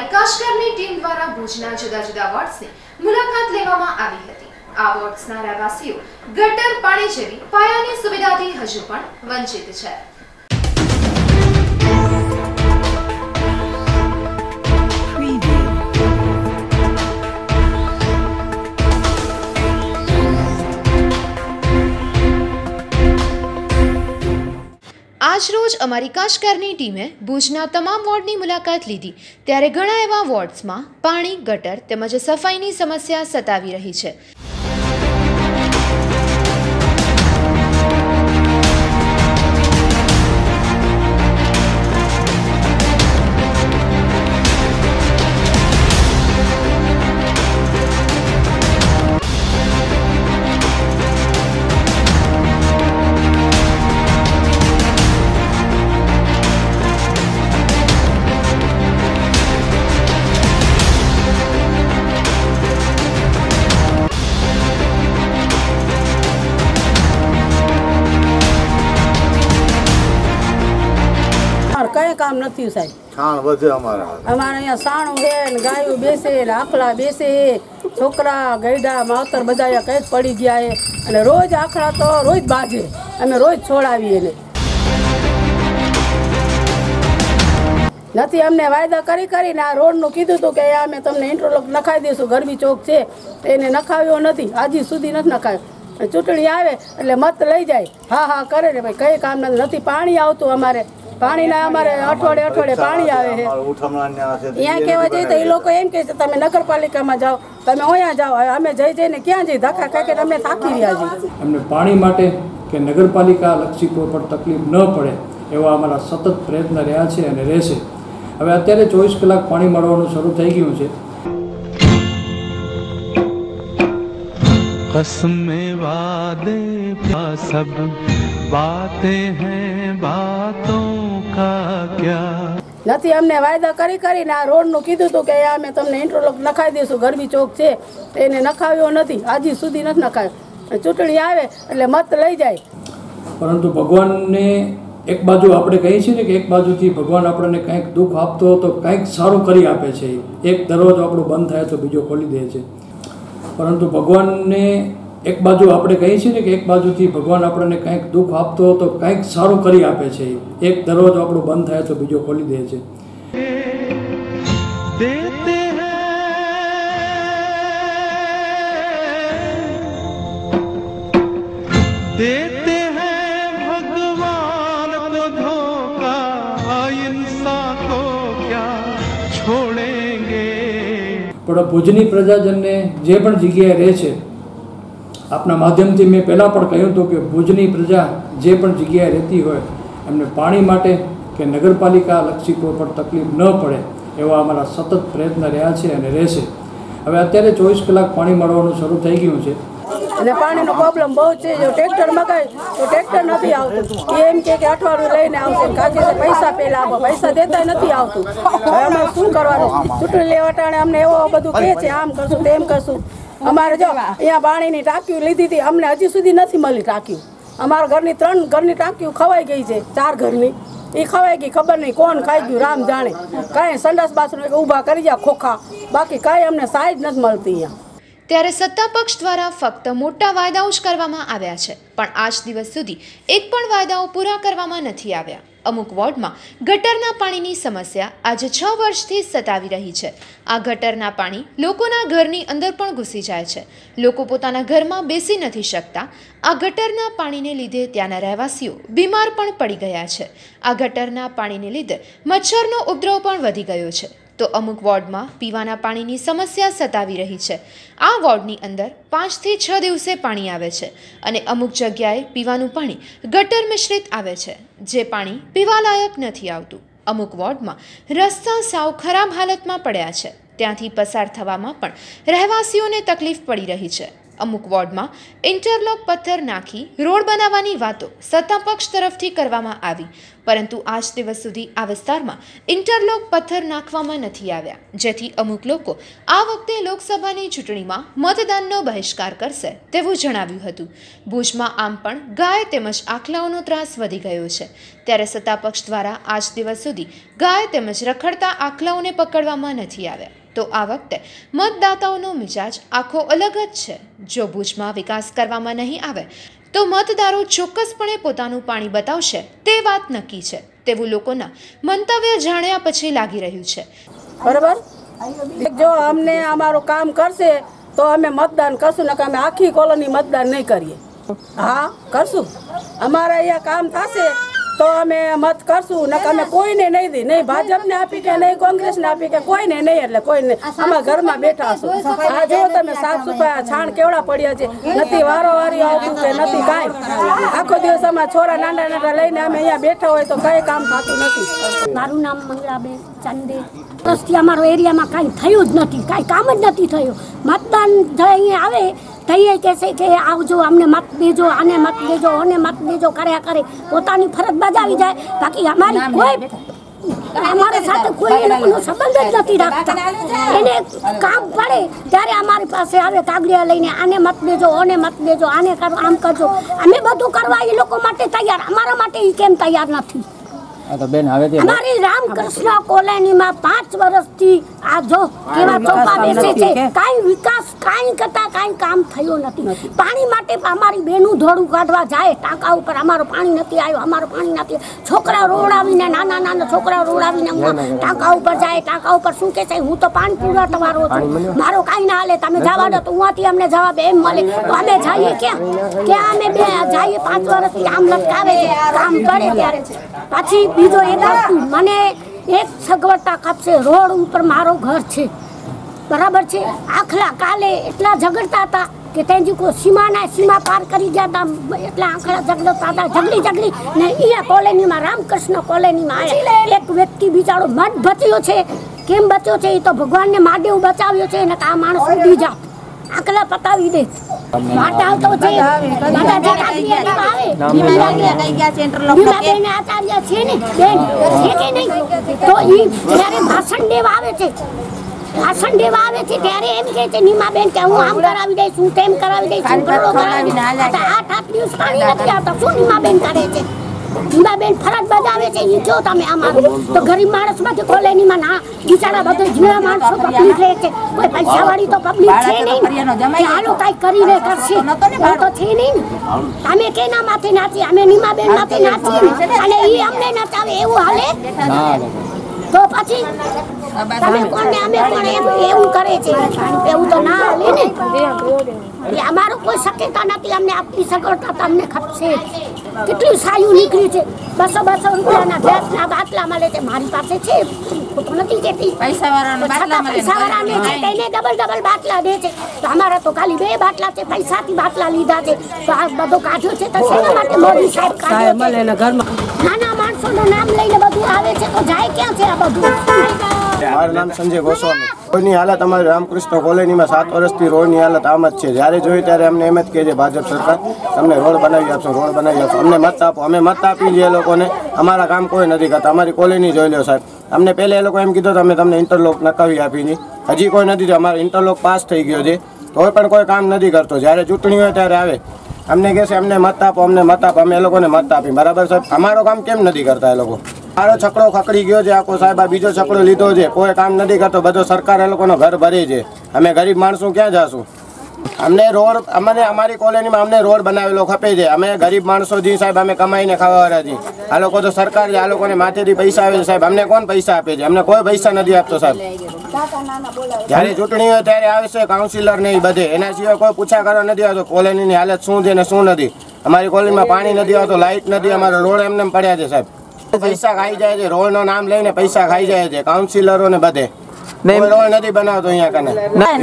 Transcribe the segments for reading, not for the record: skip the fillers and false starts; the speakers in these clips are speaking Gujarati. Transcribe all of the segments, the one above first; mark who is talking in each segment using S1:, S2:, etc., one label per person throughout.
S1: અમારી કાશકરની ટીમ દ્વારા ભુજના જુદા જુદા વોર્ડ્સની મુલાકાત લેવામાં આવી હતી। આ વોર્ડ્સના રહેવાસીઓ ગટર પાણી જેવી પાયાની સુવિધાથી હજુ પણ વંચિત છે। आज रोज अमारी काशकरनी टीमे भुजना तमाम वोर्डनी मुलाकात लीधी त्यारे घणा एवा वोर्ड्समां पाणी गटर तेमज सफाईनी समस्या सतावी रही छे।
S2: कई काम नहीं साहब
S3: छाण वधे हमारे
S2: अँ साणु है गायों बेसे आखला बेसे छोकरा गैडा मावतर बधा कई पड़ी गया है अने रोज आखला तो रोज बाजे अमे रोज छोड़ावीए ने नहीं अमने वायदा करी करीने आ रोडनु कीधुं हतुं के अमे तमने इंटरलॉक नखाई दईशुं। गरबी चौक छे एने नखाव्यो नथी, आज सुधी नथी नखाव्यो। चूंटणी आवे एटले मत लई जाय हाँ हाँ करे ने भाई कई काम नथी। पाणी आवतुं अमारे पानी ना अमारे अठवाड़े अठवाड़े पानी आवे है। यहाँ कहवा जाए तो ये लोग एम कहे तमे नगरपालिका में जाओ तमे अहींया जाओ अमे जई जईने क्यां जई धक्का खाके अमे थाकी रह्या छीए।
S4: अमने पाणी माटे के नगरपालिका लक्षी कोई पण तकलीफ न पड़े एवा अमारा सतत प्रयत्न रह्या छे अने रहेशे। हवे अत्यारे 24 कलाक पाणी मळवानुं शरू थई गयुं छे।
S5: कसमें वादे सब बातें हैं बातों का क्या
S2: नहीं अमने वायदा करी करीने आ रोडनु कीधुं हतुं के अमे तमने इंटरलॉक नखाई दईशुं। गरबी चौक छे एने नखाव्यो नथी, आज सुधी नथी नखाव्यो। चूंटणी आवे एटले मत लई जाय।
S4: परंतु भगवान ने एक बाजू आपणे कहीए छीए ने के एक बाजुथी भगवान आपणे कंईक दुख आपतो तो कंईक सारूं करी आपे छे। एक दरवाजो आपणो बंध थाय तो बीजो खोली दे छे। परंतु भगवान ने एक बाजू आपणे कहीए छीए ने के एक बाजुथी भगवान आपणे कंईक दुख आपतो तो कंईक सारूं करी आपे छे। एक दरवाजो आपणो बंध थाय तो बीजो खोली दे छे।
S5: देते हैं भगवान को धोखा इंसान को क्या छोड़ेंगे।
S4: पण भुजनी प्रजाजनने जे पण जग्याए रहे छे आपना माध्यमथी मैं पहला पण कह्युं हतुं के भुजनी प्रजा जे पण जग्याए रहती होय एमने पाणी माटे के नगरपालिका लक्षी कोई पण तकलीफ न पड़े एवा अमारा सतत प्रयत्न रह्या छे अने रहेशे। हवे अत्यारे 24 कलाक पाणी मळवानुं शरू थई गयुं छे
S2: अने पाणीनो प्रॉब्लम बहुत छे। जो ट्रेक्टर मगाय तो ट्रेक्टर नथी आवतुं। एम के अठवाडियुं लईने आवशे काके पैसा पेला आपो पैसा देताय नथी आवतुं। हवे अमे शुं करवानुं? चूंटणी लेवा टाणे अमने एवो बधुं कहे छे आम करशुं तेम करशुं। अमारे जो अहींया पाणीनी टांकीओ लीधी हती अमने हजी सुधी नथी मळी टांकीओ। अमारा घरनी 3 घरनी टांकीओ खवाई गई छे, 4 घरनी એ ખવાઈ ગઈ ખબર નહીં કોણ ખાઈ ગયું રામ જાણે। કાંઈ સંડાસ બાથરૂમ ઊભા કરી ગયા ખોખા બાકી કાંઈ અમને સાઈઝ નથી મળતી અહીંયા।
S1: ત્યારે સત્તા પક્ષ દ્વારા ફક્ત મોટા વાયદાઓ જ કરવામાં આવ્યા છે પણ આજ દિવસ સુધી એક પણ વાયદાઓ પૂરા કરવામાં નથી આવ્યા। અમુક વોર્ડમાં ગટરના પાણીની સમસ્યા આજે 6 વર્ષથી સતાવી રહી છે। આ ગટરના પાણી લોકોના ઘરની અંદર પણ ઘૂસી જાય છે। લોકો પોતાના ઘરમાં બેસી નથી શકતા। આ ગટરના પાણીને લીધે ત્યાંના રહેવાસીઓ બીમાર પણ પડી ગયા છે। આ ગટરના પાણીને લીધે મચ્છરનો ઉપદ્રવ પણ વધી ગયો છે। तो अमुक वोर्ड में पीवाना पानी समस्या सतावी रही है। आ वोर्डनी अंदर 5 થી 6 दिवसे पानी आवे छे अने अमुक जग्याए पीवानुं पाणी गटर मिश्रित आवे छे जे पाणी पीवालायक नथी आवतुं। अमुक वोर्ड में रस्ता साव खराब हालत में पड्या छे, त्यांथी पसार थवामां पण रहेवासीओने तकलीफ पड़ी रही है। અમુક વોર્ડમાં ઇન્ટરલોક પથ્થર નાખી રોડ બનાવવાની વાતો સત્તાપક્ષ તરફથી કરવામાં આવી, પરંતુ આજ દિવસ સુધી આ વિસ્તારમાં ઇન્ટરલોક પથ્થર નાખવામાં નથી આવ્યા, જેથી અમુક લોકો આ વખતે લોકસભાની ચૂંટણીમાં મતદાનનો બહિષ્કાર કરશે તેવું જણાવ્યું હતું. ભુજમાં આમ પણ ગાય તેમજ આખલાઓનો ત્રાસ વધી ગયો છે, ત્યારે સત્તાપક્ષ દ્વારા આજ દિવસ સુધી ગાય તેમજ રખડતા આખલાઓને પકડવામાં નથી આવ્યા. તો આ વખતે મતદાતાઓનો મિજાજ આખો અલગ જ છે. જો ભુજમાં વિકાસ કરવામાં નહીં આવે તો મતદારો ચોક્કસપણે પોતાનું પાણી બતાવશે તે વાત નક્કી છે તેવું લોકોના મંતવ્ય જાણ્યા પછી લાગી રહ્યું છે.
S2: બરાબર, જો અમને અમારું કામ કરશે તો અમે મતદાન કરશું, ને અમે આખી કોલોની મતદાન નહીં કરીએ. હા કરશું, અમારા અહીંયા કામ થશે તો અમે મત કરશું, ને અમે કોઈને નહીં દઈ, નહીં ભાજપને આપી કે નહીં કોંગ્રેસને આપી કે કોઈને નહીં, એટલે કોઈને અમારા ઘરમાં બેઠા હશું. આ જો તમે સાફ સફાઈ છાણ કેવડા પડ્યા છે, નથી વારોવારી આવતું કે નથી કાંઈ. આખો દિવસ અમારા છોરા નાના નાના લઈને અમે અહીંયા બેઠા હોય તો કઈ કામ થતું નથી.
S3: મારું નામ મંગળાબેન ચંદે. વર્ષથી અમારો એરિયામાં કાંઈ થયું જ નથી, કાંઈ કામ જ નથી થયું. મતદાન અહીંયા આવે તઈએ કહેશે કે આવજો, અમને મત દેજો, આને મત દેજો, આને મત દેજો, કર્યા કરે, પોતાની ફરજ બજાવી જાય. બાકી અમારી કોઈ અમારા સાથે કોઈ એ લોકોનો સંબંધ જ નથી રાખતા. એને કામ પડે ત્યારે અમારી પાસે આવે કાગળિયા લઈને, આને મત દેજો, આને મત દેજો, આને કરો, આમ કરજો. અમે બધું કરવા એ લોકો માટે તૈયાર, અમારા માટે એ કેમ તૈયાર નથી? અમારી રામકૃષ્ણ કોલોનીમાં 5 વર્ષથી આ જો કેવા ચોપા બેસે છે, કાંઈ વિકાસ કાંઈ કરતા કાંઈ કામ થયું નથી. પાણી માટે અમારી બેનું ધોળું કાઢવા જાય ટાંકા ઉપર, અમારું પાણી નથી આવ્યું, અમારું પાણી નથી. છોકરા રોડાવીને, નાના નાના છોકરા રોડાવીને ટાંકા ઉપર જાય. ટાંકા ઉપર શું કે છે, હું તો પાણી પુરવઠાવાળો છું, મારો કાંઈ ના હાલે, તમે જવા દો. તો ઉहाँથી અમને જવાબ એમ મળે તો અમે જઈએ ક્યાં અમે બે જઈએ? 5 વર્ષથી આમ લટકાવે છે, કામ પડે ત્યારે. પછી બીજો એક વસ્તુ, મને એક સગવડતા કાપશે, રોડ ઉપર મારો ઘર છે, બરાબર છે. આખલા કાલે એટલા ઝઘડતા હતા કે તેજી કોઈ સીમા પાર કરી ગયા હતા, એટલા આખલા ઝઘડતા હતા, ઝઘડી ને અહીંયા કોલોનીમાં રામકૃષ્ણ કોલોનીમાં આવ્યા. એક વ્યક્તિ બિચારો મત બચ્યો છે. કેમ બચ્યો છે? એ તો ભગવાનને મહાદેવ બચાવ્યો છે, ને આ માણસ ઉડી જાત આખલા પતાવી દે. વાટા તો છે બધા જે કાગળિયા આવે નીમાબેન આચાર્ય છે ને બેન છે કે નહીં? તો ઈ જ્યારે ભાષણ દેવા આવે છે ત્યારે એમ કહે છે નીમાબેન કે હું આમ કરાવી દઈશ, હું તેમ કરાવી દઈશ, હું કરોડો કરાવી દઈશ. 8 દિવસ પાણી નથી આવતા. શું નીમાબેન કરે છે? નીમાબેન ફરજ બજાવે છે. એ જો તમે અમારું તો ગરીબ માણસમાંથી કોલોનીમાં ના બિચારા બધું જીવા માણસો પબ્લિક રહે છે, કોઈ પૈસાવાળી તો પબ્લિક છે નહીં કે હાલો કાંઈ કરીને કરશે, એ તો છે નહીં ને. અમે કેના માથે નાચીએ? અમે નીમાબેન માથે નાચીએ અને એ અમને નચાવે એવું હાલે? તો પછી તમે કોને અમે કોણ એવું કરે છે? એવું તો ના હાલે ને. અમારું કોઈ શક્યતા નથી, અમને આપણી સગવડતા તમને ખપશે. કેટલી સાયું નીકળી છે, 200 રૂપિયાના ગેસના બાટલા મળે છે. મારી પાસે છે, તો નથી કેતી પૈસાવાળાને છે, તેને ડબલ બાટલા દે છે. તો અમારા તો ખાલી 2 બાટલા છે, પૈસાથી બાટલા લીધા છે. તો આ બધો કાઢ્યો છે તો શેના માટે મોદી સાહેબ કાઢ્યો છે? નાના માણસોનું નામ લઈને બધું આવે છે, તો જાય ક્યાં છે આ બધું?
S6: મારું નામ સંજય ગોસ્વામી. રોડની હાલત અમારી રામકૃષ્ણ કોલોનીમાં 7 વર્ષથી રોડની હાલત આમ જ છે. જ્યારે જોઈએ ત્યારે અમને એમ જ કહે છે ભાજપ સરકાર, તમને રોડ બનાવી આપશો, રોડ બનાવી આપશો, અમને મત આપો. અમે મત આપી લઈએ લોકોને, અમારા કામ કોઈ નથી કરતા. અમારી કોલોની જોઈ લો સાહેબ, અમને પહેલાં એ લોકો એમ કીધું અમે તમને ઇન્ટરલોક નખાવી આપી, હજી કોઈ નથી. અમારો ઇન્ટરલોક પાસ થઈ ગયો છે, તોય પણ કોઈ કામ નથી કરતો. જ્યારે ચૂંટણી હોય ત્યારે આવે, અમને કહે છે અમને મત આપો, અમને મત આપો. અમે એ લોકોને મત આપી, બરાબર સાહેબ? અમારો કામ કેમ નથી કરતા એ લોકો? મારો છકડો ખકડી ગયો છે આખો સાહેબ, આ બીજો છકડો લીધો છે, કોઈ કામ નથી કરતો. બધો સરકાર એ લોકોનો ઘર ભરે છે. અમે ગરીબ માણસો ક્યાં જાશું? અમને રોડ, અમારી કોલોનીમાં અમને રોડ બનાવેલો ખપે છે. અમે ગરીબ માણસો જી સાહેબ, અમે કમાઈને ખાવાવાળા છીએ. આ લોકો તો સરકાર છે, આ લોકોને માથેથી પૈસા આવે છે સાહેબ. અમને કોણ પૈસા આપે છે? અમને કોઈ પૈસા નથી આપતો સાહેબ. જ્યારે ચૂંટણી હોય ત્યારે આવે છે કાઉન્સિલર ને બધે, એના સિવાય કોઈ પૂછા કરવા નથી આવતો કોલોનીની હાલત શું છે ને શું નથી. અમારી કોલોનીમાં પાણી નથી આવતું, લાઇટ નથી, અમારા રોડ એમને પડ્યા છે સાહેબ. પૈસા ખાઈ જાય છે, રોડ નું નામ લઈને પૈસા ખાઈ જાય છે કાઉન્સિલરો ને બધે. રોડ નથી બનાવતો અહીંયા કને,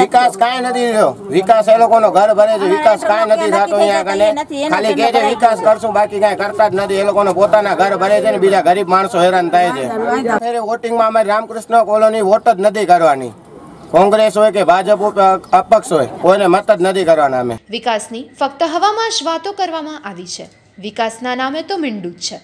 S6: વિકાસ કાંઈ નથી થયો. વિકાસ એ લોકોનો ઘર ભરે છે, વિકાસ કાંઈ નથી થતો અહીંયા કને. ખાલી કહે છે વિકાસ કરશું, બાકી કાંઈ કરતા જ નથી. એ લોકોનો પોતાના ઘર ભરે છે ને બીજા ગરીબ માણસો હેરાન થાય છે. વોટિંગમાં અમારી રામકૃષ્ણ કોલોની વોટ જ નથી કરવાની. કોંગ્રેસ હોય કે ભાજપ અપક્ષ હોય, કોઈને મત જ નથી કરવાના અમે.
S1: વિકાસની ફક્ત હવામાં જ વાતો કરવામાં આવી છે. વિકાસના નામે તો મીંડું જ છે.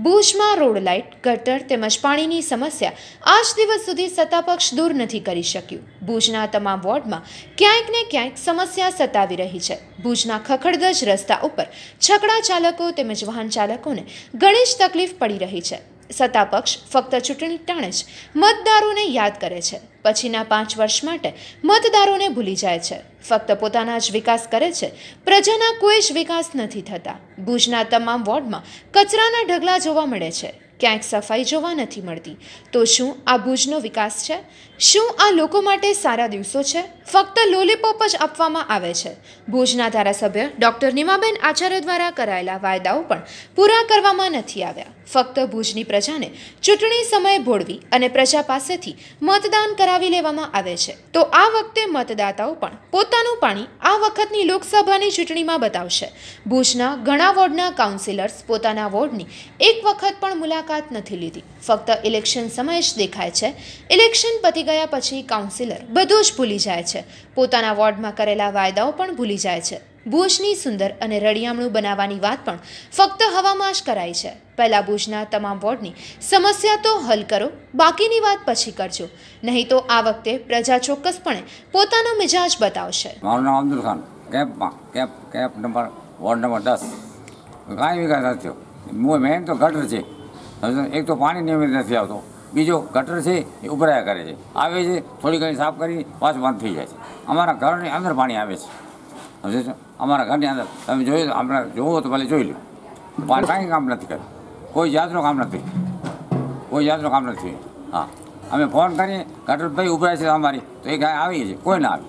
S1: ભુજમાં રોડ લાઇટ, ગટર તેમજ પાણીની સમસ્યા આજ દિવસ સુધી સત્તાપક્ષ દૂર નથી કરી શક્યું. ભુજના તમામ વોર્ડમાં ક્યાંક ને ક્યાંક સમસ્યા સતાવી રહી છે. ભુજના ખખડધજ રસ્તા ઉપર છકડા ચાલકો તેમજ વાહન ચાલકોને ઘણી જ તકલીફ પડી રહી છે. સત્તાપક્ષ ફક્ત ચૂંટણી ટાણે જ મતદારોને યાદ કરે છે, પછીના 5 વર્ષ માટે મતદારોને ભૂલી જાય છે. ફક્ત પોતાના જ વિકાસ કરે છે, પ્રજાના કોઈ જ વિકાસ નથી થતા. ભુજના તમામ વોર્ડમાં કચરાના ઢગલા જોવા મળે છે, ક્યાંક સફાઈ જોવા નથી મળતી. તો શું આ ભુજનો વિકાસ છે? શું આ લોકો માટે સારા દિવસો છે? ફક્ત લોલીપોપ જ આપવામાં આવે છે. ભુજના ધારાસભ્ય ડૉક્ટર નીમાબેન આચાર્ય દ્વારા કરાયેલા વાયદાઓ પણ પૂરા કરવામાં નથી આવ્યા. ફક્ત ભુજની પ્રજાને ચૂંટણી સમયે ભોળવી અને પ્રજા પાસેથી મતદાન કરાવી લેવામાં આવે છે. તો આ વખતે મતદાતાઓ પણ પોતાનું પાણી આ વખતની લોકસભાની ચૂંટણીમાં બતાવશે. ભુજના ઘણા વોર્ડના કાઉન્સિલર્સ પોતાના વોર્ડની એક વખત પણ મુલાકાત નથી લીધી. ફક્ત ઇલેક્શન સમયે જ દેખાય છે. ઇલેક્શન પતી ગયા પછી કાઉન્સિલર બધું જ ભૂલી જાય છે. પોતાના વોર્ડમાં કરેલા વાયદાઓ પણ ભૂલી જાય છે. ભુજની સુંદર અને રળિયામણું બનાવવાની વાત પણ ફક્ત હવામાં જ કરાઈ છે. પહેલાં ભુજના તમામ વોર્ડની સમસ્યા તો હલ કરો, બાકીની વાત પછી કરજો, નહીં તો આ વખતે પ્રજા ચોક્કસપણે પોતાનો મિજાજ બતાવશે.
S7: મારું નામ Abdul Khan, camp number ward number 10. કાંઈ વિકાસ નથી થયો. મેન તો ગટર છે. એક તો પાણી નિયમિત નથી આવતો, બીજો ગટર છે એ ઉભરાયા કરે છે, આવે છે થોડી ઘણી સાફ કરી પાછું બંધ થઈ જાય છે. અમારા ઘરની અંદર પાણી આવે છે, સમજે છો? અમારા ઘરની અંદર તમે જોયું તો આપણે જોવો તો ભલે જોઈ લો, પાણી કાંઈ કામ નથી કર્યું, કોઈ જાતનું કામ નથી, કોઈ જાતનું કામ નથી. હા, અમે ફોન કરીએ ગટર ભાઈ ઉભરાય છે અમારી, તો એ કાંઈ આવી છે, કોઈ ના આવે,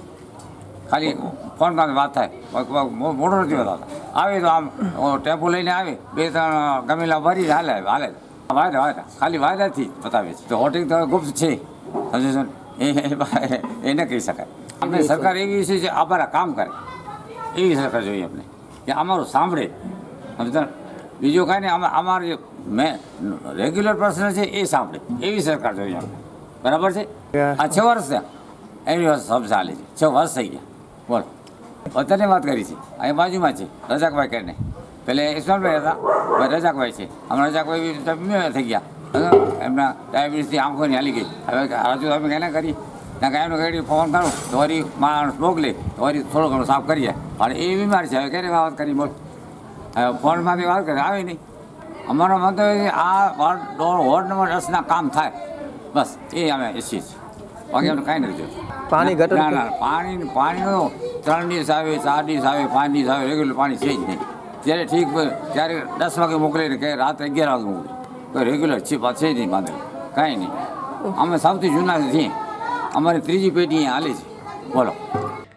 S7: ખાલી ફોન પાસે વાત થાય, મોટો નથી બતાવતા. આવે તો આમ ટેમ્પો લઈને આવે, 2-3 ગમેલા ભરી હાલે વાયદા ખાલી વાયદાથી બતાવે છે. તો હોટિંગ તો ગુપ્ત છે, સમજે છો? એ ન કહી શકાય. આપણે સરકાર એવી છે અમારા કામ કરે એવી સરકાર જોઈએ આપણે, કે અમારું સાંભળે, સમજતા? બીજું કાંઈ નહીં, અમારું જે રેગ્યુલર પર્સન છે એ સાંભળે એવી સરકાર જોઈએ આપણે. બરાબર છે? આ 6 વર્ષ થયા એની વાત સબ ચાલે છે. 6 વર્ષ થઈ ગયા. બોલો, અત્યારની વાત કરી છે. અહીં બાજુમાં છે રજાકભાઈ કરીને, પહેલાં ઈસ્માલભાઈ હતા, ભાઈ રજાકભાઈ છે. હમણાં રજાકભાઈ થઈ ગયા, એમના ડાયાબિટીસથી આંખોની હાલી ગઈ. હવે હજુ અમે કંઈ ના કરીએ, ત્યાં કાંઈ એમનો કંઈ ફોન કરું તો વળી માણસ મોકલે તો વળી થોડું ઘણું સાફ કરીએ. અને એ બીમાર છે, હવે ક્યારે વાત કરી બોલ, હવે ફોનમાંથી વાત કરે આવે નહીં. અમારો મંતવ્ય છે આ વોર્ડ નંબર 10ના કામ થાય, બસ એ અમે ઈચ્છીએ છીએ, બાકી અમને કાંઈ નથી જોયું. પાણી ગટર ના પાણીનો 3 દિવસ આવે, 4 દિવસ આવે, 5 દિવસ આવે, રેગ્યુલર પાણી છે જ નહીં. જ્યારે ઠીક હોય ત્યારે 10 વાગે મોકલે ને કે રાત્રે 11 વાગે મોકલે, કોઈ રેગ્યુલર છે છે જ નહીં બાંધેલું, કાંઈ નહીં. અમે સૌથી જૂના છીએ, અમારી 3જી પેઢી અહીંયા હાલે છે. બોલો,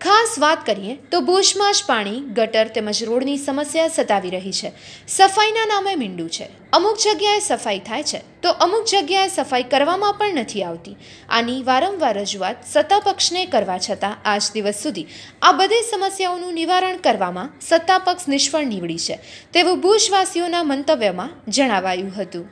S1: ખાસ વાત કરીએ તો ભુજમાં જ પાણી, ગટર તેમજ રોડની સમસ્યા સતાવી રહી છે. સફાઈના નામે મીંડું છે. અમુક જગ્યાએ સફાઈ થાય છે તો અમુક જગ્યાએ સફાઈ કરવામાં પણ નથી આવતી. આની વારંવાર રજૂઆત સત્તાપક્ષને કરવા છતાં આજ દિવસ સુધી આ બધી સમસ્યાઓનું નિવારણ કરવામાં સત્તાપક્ષ નિષ્ફળ નીવડી છે તેવું ભુજવાસીઓના મંતવ્યમાં જણાવાયું હતું.